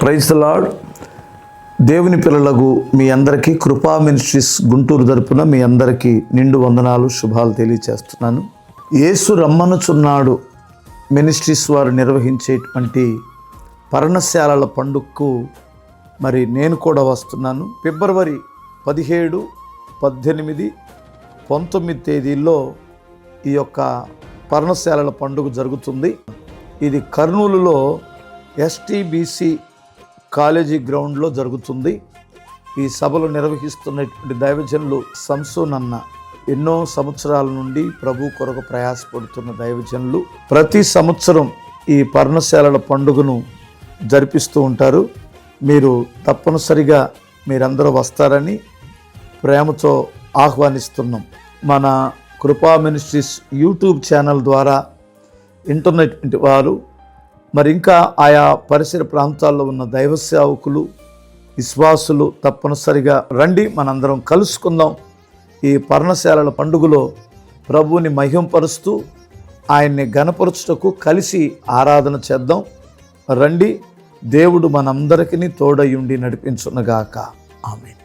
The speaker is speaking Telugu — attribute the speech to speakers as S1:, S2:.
S1: Praise the lord. దేవుని పిల్లలకు మీ అందరికీ కృపా మినిస్ట్రీస్ గుంటూరు తరపున మీ అందరికీ నిండు వందనాలు, శుభాలు తెలియచేస్తున్నాను. యేసు రమ్మనుచున్నాడు మినిస్ట్రీస్ వారు నిర్వహించేటువంటి పర్ణశాలల పండుగకు మరి నేను కూడా వస్తున్నాను. ఫిబ్రవరి 17, 18, 19 తేదీల్లో ఈ యొక్క పర్ణశాలల పండుగ జరుగుతుంది. ఇది కర్నూలులో STBC కాలేజీ గ్రౌండ్లో జరుగుతుంది. ఈ సభలు నిర్వహిస్తున్నటువంటి దైవజనులు సంసోన్ అన్న ఎన్నో సంవత్సరాల నుండి ప్రభు కొరకు ప్రయాసపడుతున్న దైవజనులు ప్రతి సంవత్సరం ఈ పర్ణశాలల పండుగను జరిపిస్తూ ఉంటారు. మీరు తప్పనిసరిగా మీరందరూ వస్తారని ప్రేమతో ఆహ్వానిస్తున్నాం. మన కృపా మినిస్ట్రీస్ యూట్యూబ్ ఛానల్ ద్వారా ఇంటర్నెట్ వారు మరి ఇంకా ఆయా పరిసర ప్రాంతాల్లో ఉన్న దైవ సేవకులు, విశ్వాసులు తప్పనిసరిగా రండి, మనందరం కలుసుకుందాం. ఈ పర్ణశాలల పండుగలో ప్రభువుని మహింపరుస్తూ ఆయన్ని ఘనపరచుటకు కలిసి ఆరాధన చేద్దాం. రండి, దేవుడు మనందరికీ తోడయుండి నడిపించునుగాక. ఆమేన్.